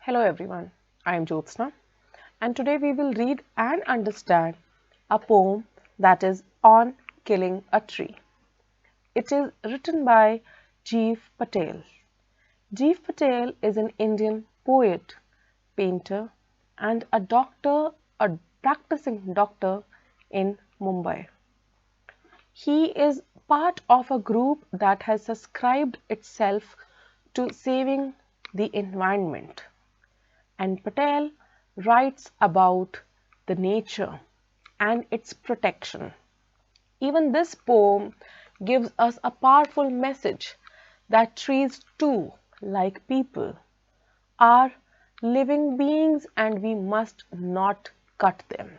Hello everyone, I am Jyotsna and today we will read and understand a poem that is on killing a tree. It is written by Jeev Patel. Jeev Patel is an Indian poet, painter and a practicing doctor in Mumbai. He is part of a group that has subscribed itself to saving the environment. And Patel writes about the nature and its protection. Even this poem gives us a powerful message that trees too, like people, are living beings and we must not cut them.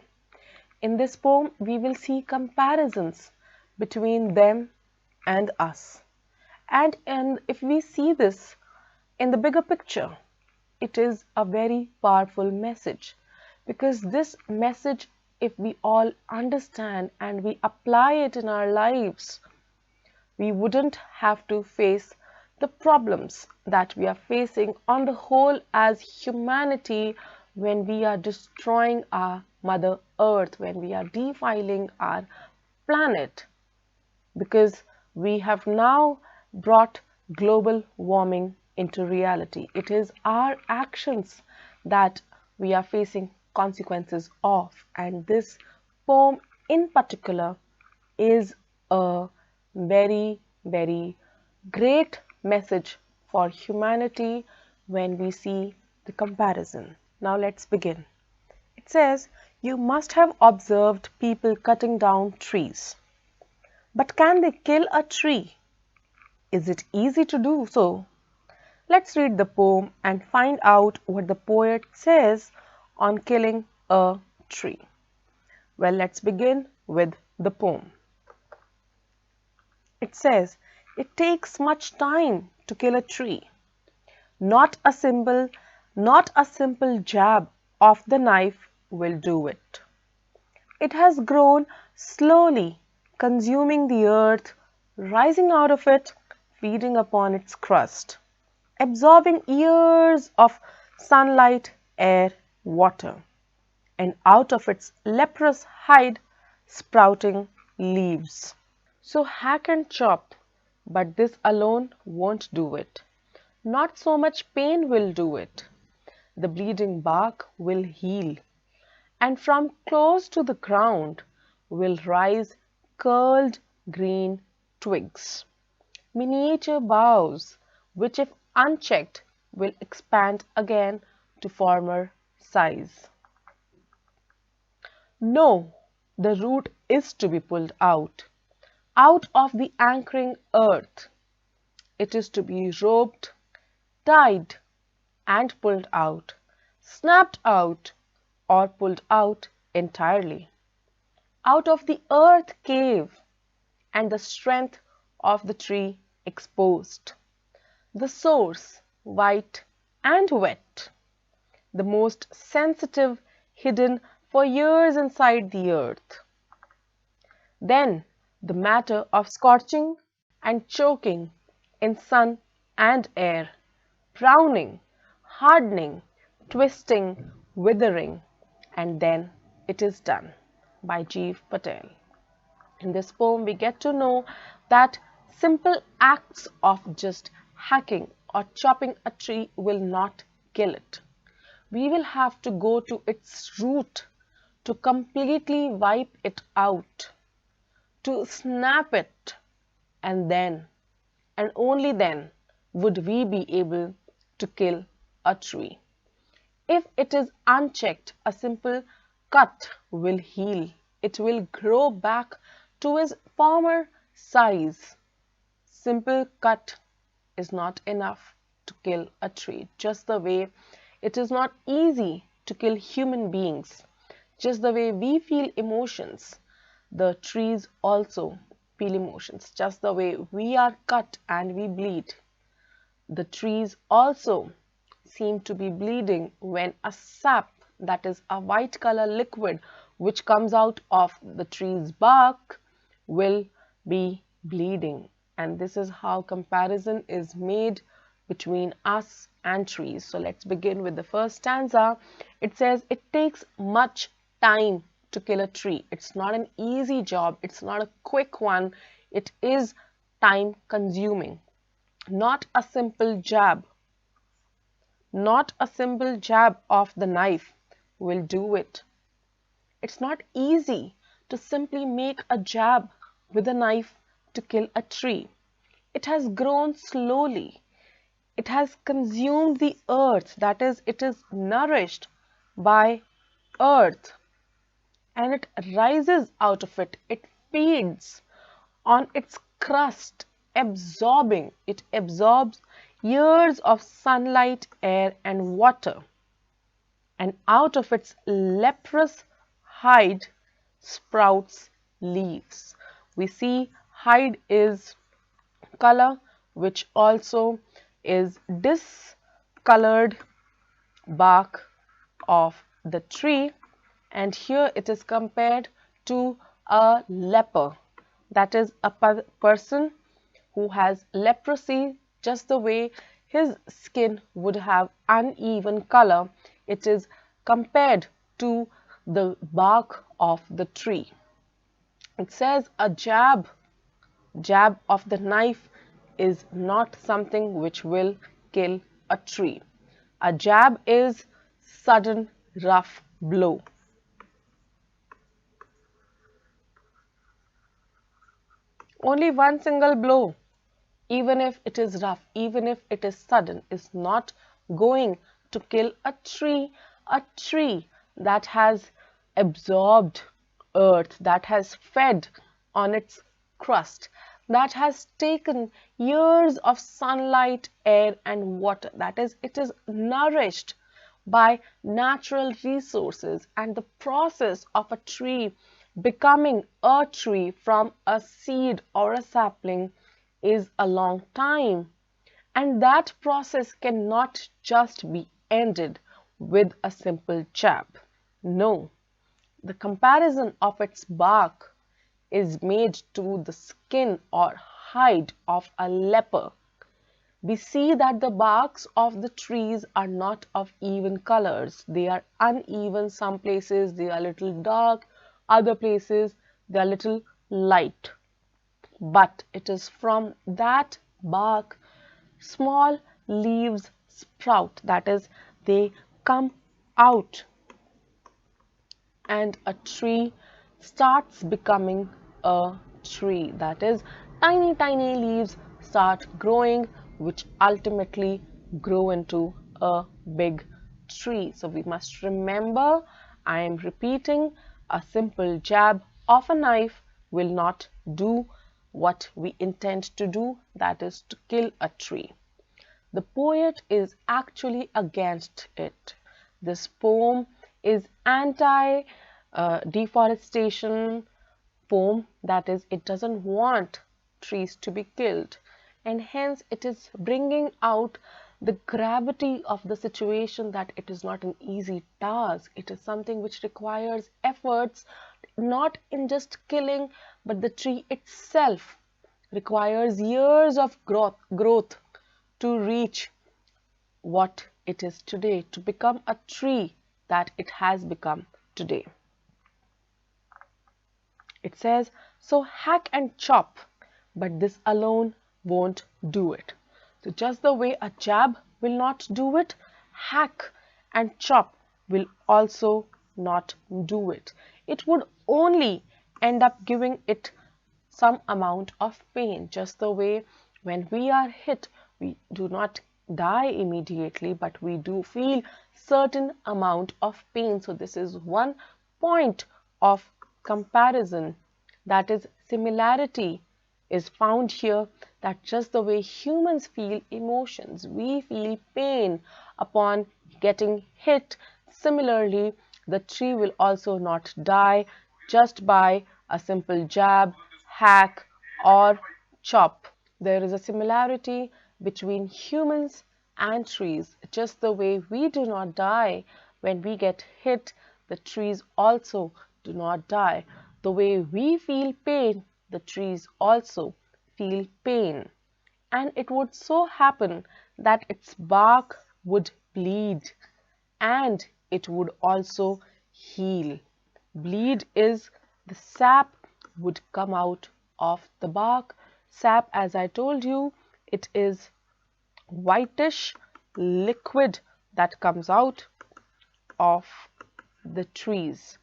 In this poem, we will see comparisons between them and us. And if we see this in the bigger picture, it is a very powerful message because this message, if we all understand and we apply it in our lives, we wouldn't have to face the problems that we are facing on the whole as humanity when we are destroying our Mother Earth, when we are defiling our planet, because we have now brought global warming into reality. It is our actions that we are facing consequences of, and this poem in particular is a very great message for humanity when we see the comparison. Now let's begin. It says, "You must have observed people cutting down trees. But can they kill a tree? Is it easy to do so?" Let's read the poem and find out what the poet says on killing a tree. Well, let's begin with the poem. It says, "It takes much time to kill a tree. Not a simple jab of the knife will do it. It has grown slowly, consuming the earth, rising out of it, feeding upon its crust, absorbing years of sunlight, air, water, and out of its leprous hide sprouting leaves. So hack and chop, but this alone won't do it. Not so much pain will do it. The bleeding bark will heal, and from close to the ground will rise curled green twigs, miniature boughs, which if unchecked will expand again to former size. No, the root is to be pulled out of the anchoring earth. It is to be roped, tied, and pulled out, snapped out, or pulled out entirely, out of the earth cave, and the strength of the tree exposed, the source white and wet, the most sensitive hidden for years inside the earth. Then the matter of scorching and choking in sun and air, browning, hardening, twisting, withering, and then it is done." By Jeev Patel. In this poem, we get to know that simple acts of just hacking or chopping a tree will not kill it. We will have to go to its root to completely wipe it out, to snap it, and then, and only then, would we be able to kill a tree. If it is unchecked, a simple cut will heal. It will grow back to its former size. Simple cut is not enough to kill a tree, just the way it is not easy to kill human beings. Just the way we feel emotions, the trees also feel emotions. Just the way we are cut and we bleed, the trees also seem to be bleeding when a sap, that is a white color liquid which comes out of the tree's bark, will be bleeding. And this is how comparison is made between us and trees. So let's begin with the first stanza. It says, it takes much time to kill a tree. It's not an easy job. It's not a quick one. It is time consuming. Not a simple jab. Not a simple jab of the knife will do it. It's not easy to simply make a jab with a knife to kill a tree. It has grown slowly. It has consumed the earth, that is, it is nourished by earth, and it rises out of it. It feeds on its crust, absorbing. It absorbs years of sunlight, air, and water. And out of its leprous hide sprouts leaves. We see hide is color, which also is discolored bark of the tree, and here it is compared to a leper, that is a person who has leprosy. Just the way his skin would have uneven color, it is compared to the bark of the tree. It says a jab of the knife is not something which will kill a tree. A jab is sudden rough blow. Only one single blow, even if it is rough, even if it is sudden, is not going to kill a tree that has absorbed earth, that has fed on its crust, that has taken years of sunlight, air, and water. That is, it is nourished by natural resources, and the process of a tree becoming a tree from a seed or a sapling is a long time, and that process cannot just be ended with a simple jab. No, the comparison of its bark is made to the skin or hide of a leper. We see that the barks of the trees are not of even colors. They are uneven. Some places they are little dark, other places they are little light. But it is from that bark small leaves sprout, that is, they come out, and a tree starts becoming a tree. That is, tiny leaves start growing, which ultimately grow into a big tree. So we must remember, I am repeating, a simple jab of a knife will not do what we intend to do, that is to kill a tree. The poet is actually against it. This poem is anti-deforestation poem, that is, it doesn't want trees to be killed, and hence it is bringing out the gravity of the situation, that it is not an easy task. It is something which requires efforts, not in just killing, but the tree itself requires years of growth to reach what it is today, to become a tree that it has become today. It says, so hack and chop, but this alone won't do it. So just the way a jab will not do it, hack and chop will also not do it. It would only end up giving it some amount of pain. Just the way when we are hit, we do not die immediately, but we do feel certain amount of pain. So this is one point of comparison, that is, similarity is found here, that just the way humans feel emotions, we feel pain upon getting hit. Similarly, the tree will also not die just by a simple jab, hack, or chop. There is a similarity between humans and trees. Just the way we do not die when we get hit, the trees also do not die. The way we feel pain, the trees also feel pain. And it would so happen that its bark would bleed and it would also heal. Bleed is the sap would come out of the bark. Sap, as I told you, it is whitish liquid that comes out of the trees.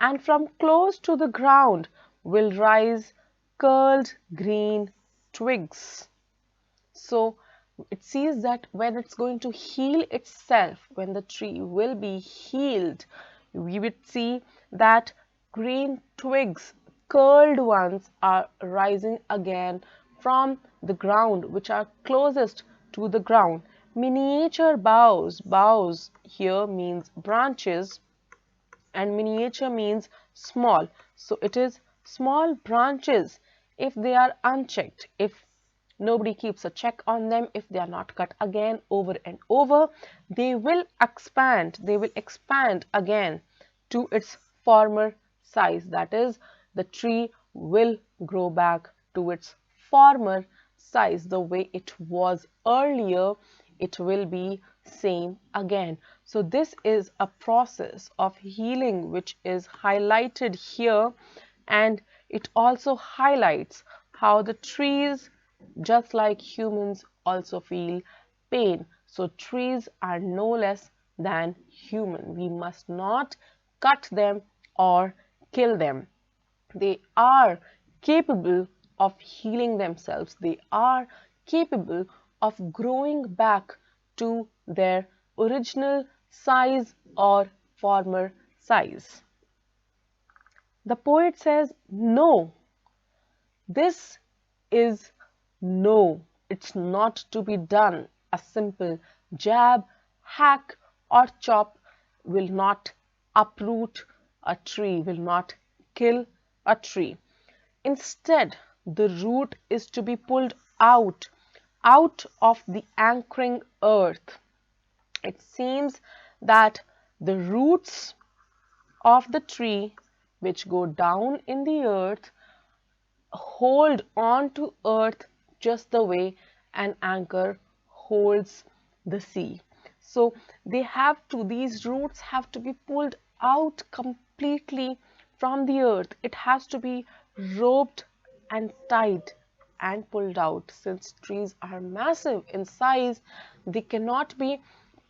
And from close to the ground will rise curled green twigs. So it sees that when it's going to heal itself, when the tree will be healed, we would see that green twigs, curled ones, are rising again from the ground, which are closest to the ground. Miniature boughs, boughs here means branches, and miniature means small. So it is small branches. If they are unchecked, if nobody keeps a check on them, if they are not cut again over and over, they will expand again to its former size. That is, the tree will grow back to its former size. The way it was earlier, it will be same again. So this is a process of healing which is highlighted here, and it also highlights how the trees, just like humans, also feel pain. So trees are no less than human. We must not cut them or kill them. They are capable of healing themselves. They are capable of growing back to their original size or former size. The poet says, no, this is no, it's not to be done. A simple jab, hack, or chop will not uproot a tree, will not kill a tree. Instead, the root is to be pulled out of the anchoring earth. It seems that the roots of the tree, which go down in the earth, hold on to earth just the way an anchor holds the sea. So these roots have to be pulled out completely from the earth. It has to be roped and tied and pulled out. Since trees are massive in size, they cannot be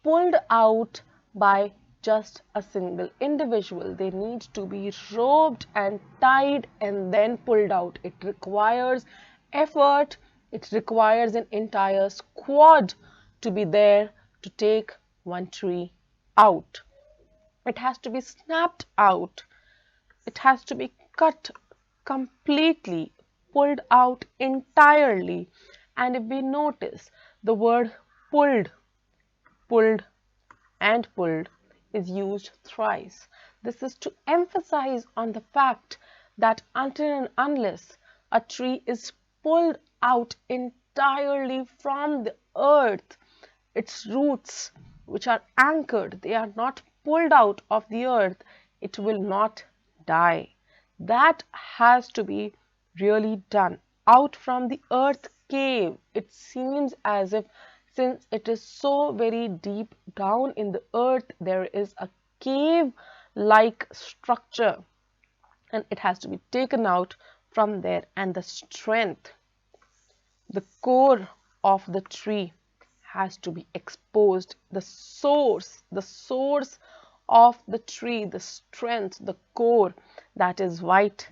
pulled out by just a single individual. They need to be roped and tied and then pulled out. It requires effort. It requires an entire squad to be there to take one tree out. It has to be snapped out. It has to be cut completely, pulled out entirely. And if we notice, the word pulled, pulled, and pulled is used thrice. This is to emphasize on the fact that until and unless a tree is pulled out entirely from the earth, its roots, which are anchored, they are not pulled out of the earth, it will not die. That has to be really done. Out from the earth cave, it seems as if, since it is so very deep down in the earth, there is a cave-like structure, and it has to be taken out from there. And the strength, the core of the tree has to be exposed. The source of the tree, the strength, the core, that is white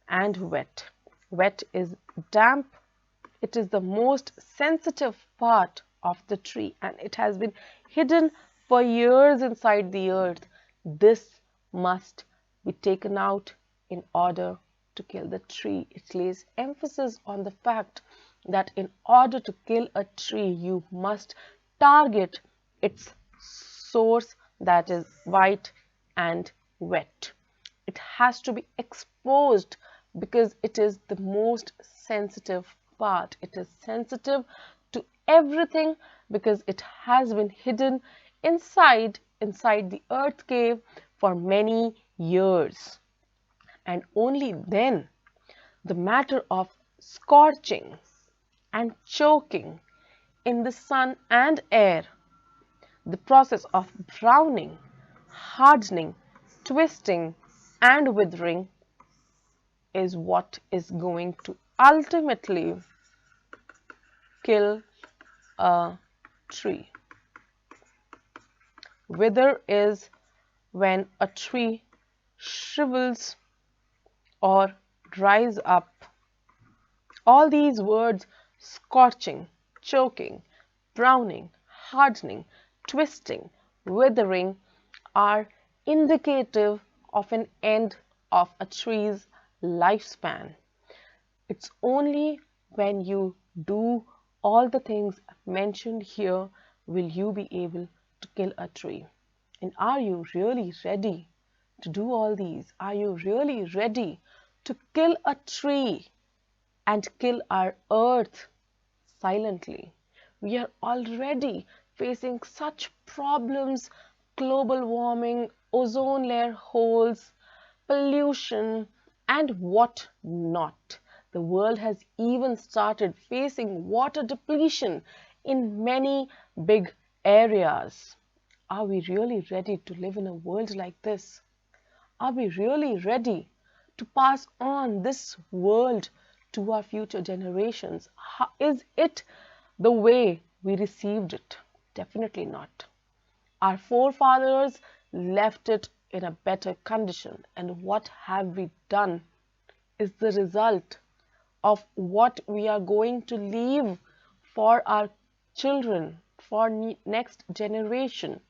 and wet. Wet is damp. It is the most sensitive part of the tree, and it has been hidden for years inside the earth. This must be taken out in order to kill the tree. It lays emphasis on the fact that in order to kill a tree, you must target its source, that is white and wet. It has to be exposed because it is the most sensitive part. It is sensitive to everything because it has been hidden inside the earth cave for many years. And only then the matter of scorching and choking in the sun and air. The process of browning, hardening, twisting, and withering is what is going to ultimately kill a tree. Wither is when a tree shrivels or dries up. All these words, scorching, choking, browning, hardening, twisting, withering, are indicative of an end of a tree's lifespan. It's only when you do all the things mentioned here will you be able to kill a tree. And are you really ready to do all these? Are you really ready to kill a tree and kill our earth silently? We are already facing such problems: global warming, ozone layer holes, pollution, and what not. The world has even started facing water depletion in many big areas. Are we really ready to live in a world like this? Are we really ready to pass on this world to our future generations? Is it the way we received it? Definitely not. Our forefathers left it in a better condition, and what have we done is the result of what we are going to leave for our children, for next generation,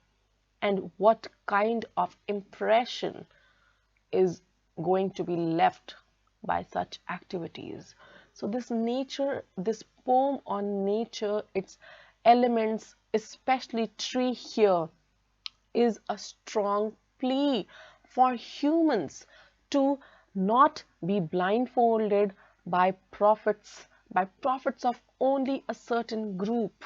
and what kind of impression is going to be left by such activities. So this poem on nature, its elements, especially tree here, is a strong plea for humans to not be blindfolded by prophets of only a certain group.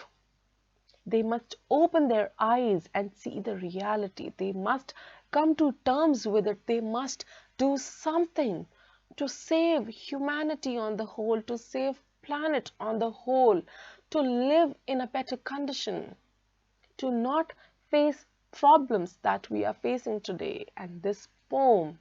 They must open their eyes and see the reality. They must come to terms with it. They must do something to save humanity on the whole, to save planet on the whole, to live in a better condition, to not face problems that we are facing today. And this poem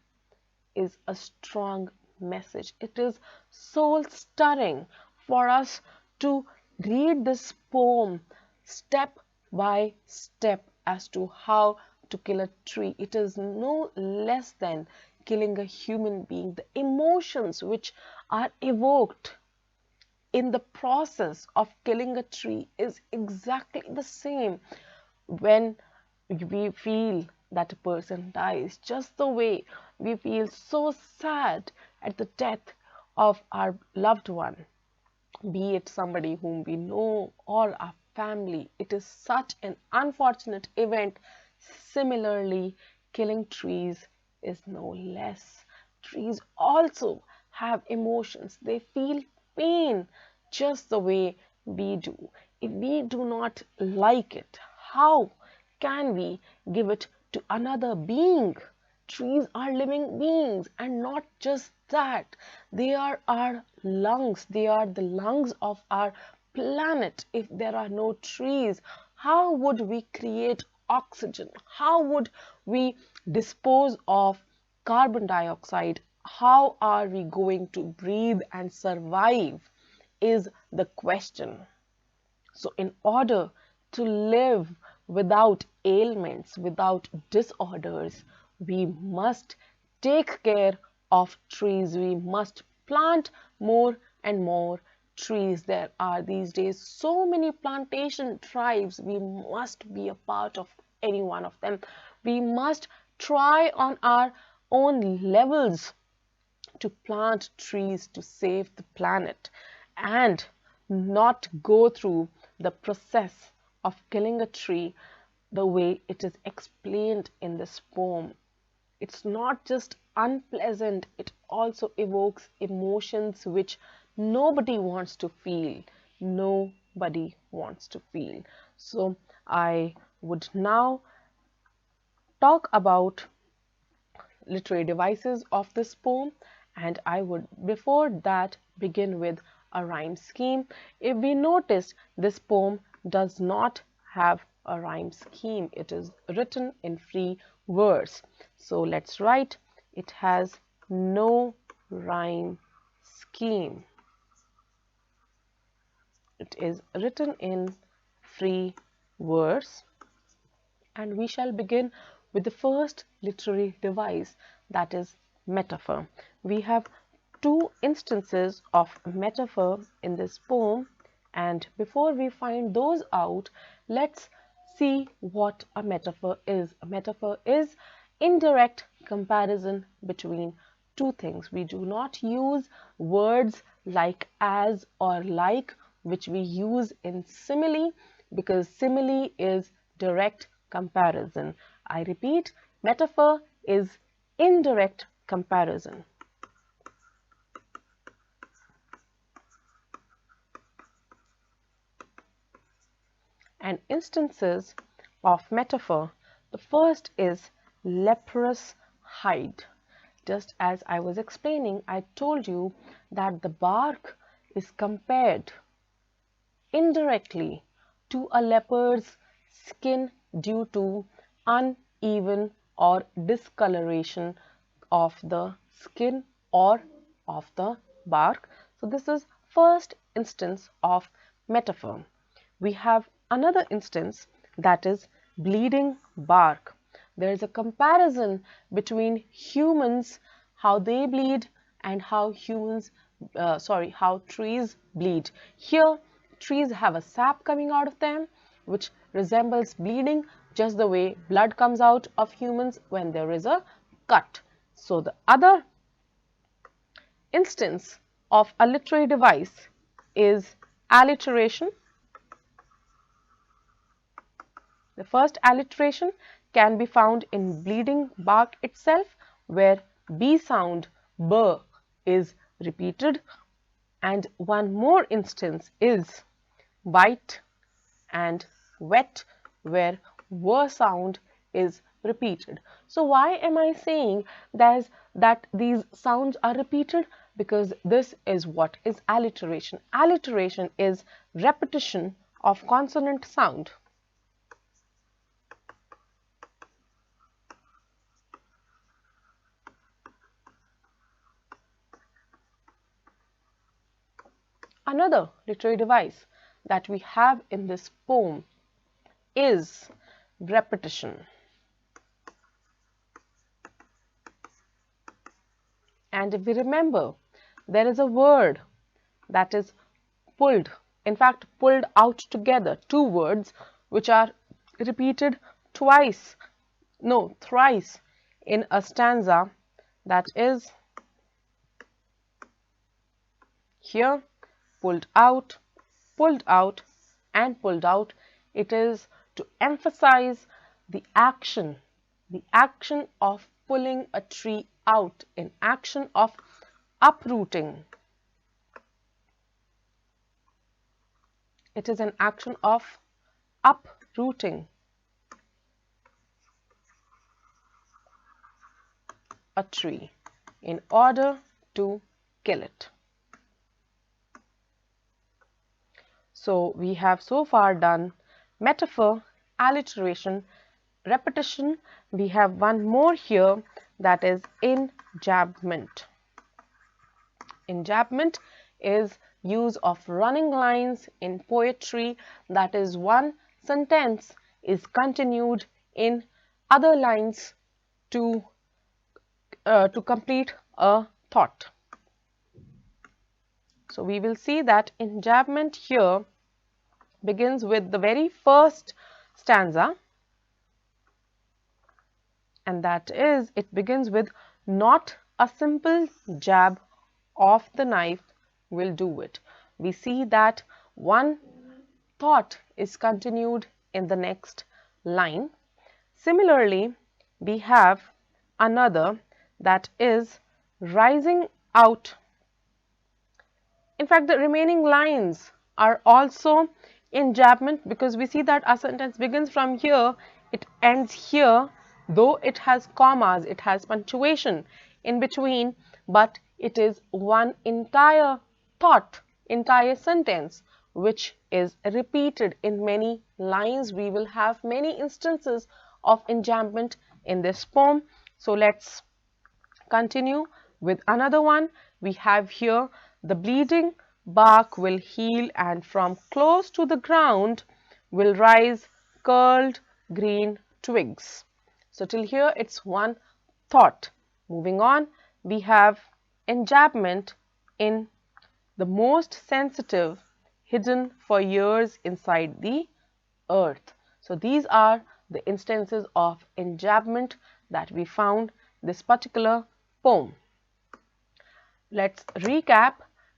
is a strong message. It is soul stirring for us to read this poem step by step as to how to kill a tree. It is no less than killing a human being. The emotions which are evoked in the process of killing a tree is exactly the same when we feel that a person dies, just the way we feel so sad at the death of our loved one, be it somebody whom we know or our family. It is such an unfortunate event. Similarly, killing trees is no less. Trees also have emotions. They feel pain just the way we do. If we do not like it, how can we give it to another being? Trees are living beings, and not just that, they are our lungs. They are the lungs of our planet. If there are no trees, how would we create oxygen? How would we dispose of carbon dioxide? How are we going to breathe and survive is the question. So in order to live without ailments, without disorders, we must take care of trees. We must plant more and more trees. There are these days so many plantation drives. We must be a part of any one of them. We must try on our own levels to plant trees to save the planet and not go through the process of killing a tree the way it is explained in this poem. It's not just unpleasant, it also evokes emotions which nobody wants to feel. Nobody wants to feel. So I would now talk about literary devices of this poem, and I would before that begin with a rhyme scheme. If we notice, this poem does not have a rhyme scheme. It is written in free verse. So let's write it has no rhyme scheme. It is written in free verse. And we shall begin with the first literary device, that is metaphor. We have two instances of metaphor in this poem, and before we find those out, let's see what a metaphor is. A metaphor is indirect comparison between two things. We do not use words like as or like, which we use in simile, because simile is direct comparison. I repeat, metaphor is indirect comparison. And instances of metaphor, the first is leprous hide. Just as I was explaining, I told you that the bark is compared indirectly to a leopard's skin due to uneven or discoloration of the skin or of the bark. So this is first instance of metaphor. We have another instance, that is bleeding bark. There is a comparison between humans, how they bleed, and how how trees bleed. Here trees have a sap coming out of them which resembles bleeding, just the way blood comes out of humans when there is a cut. So the other instance of a literary device is alliteration. The first alliteration can be found in bleeding bark itself, where B sound B is repeated, and one more instance is white and wet, where W sound is repeated. So why am I saying that these sounds are repeated? Because this is what is alliteration. Alliteration is repetition of consonant sound. Another literary device that we have in this poem is repetition. And if we remember, there is a word that is pulled, in fact pulled out together, two words which are repeated thrice in a stanza, that is here pulled out, and pulled out. It is to emphasize the action of pulling a tree out, an action of uprooting. It is an action of uprooting a tree in order to kill it. So we have so far done metaphor, alliteration, repetition. We have one more here, that is enjambment. Enjambment is use of running lines in poetry, that is one sentence is continued in other lines to complete a thought. So we will see that enjambment here begins with the very first stanza, and that is, it begins with, not a simple jab of the knife will do it. We see that one thought is continued in the next line. Similarly, we have another, that is rising out. In fact, the remaining lines are also enjambment, because we see that our sentence begins from here, it ends here, though it has commas, it has punctuation in between, but it is one entire thought, entire sentence which is repeated in many lines. We will have many instances of enjambment in this poem. So let's continue with another one. We have here, the bleeding bark will heal, and from close to the ground will rise curled green twigs. So till here it's one thought. Moving on, we have enjambment in the most sensitive, hidden for years inside the earth. So these are the instances of enjambment that we found this particular poem. Let's recap.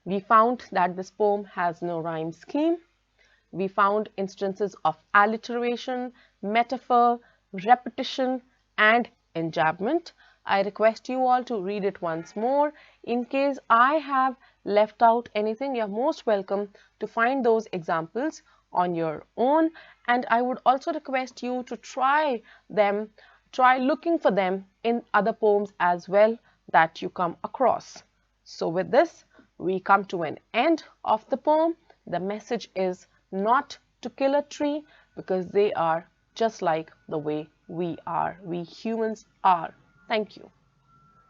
We found that this poem has no rhyme scheme. We found instances of alliteration, metaphor, repetition, and enjambment. I request you all to read it once more. In case I have left out anything, you're most welcome to find those examples on your own. And I would also request you to try looking for them in other poems as well that you come across. So with this, we come to an end of the poem. The message is not to kill a tree, because they are just like the way we humans are. Thank you.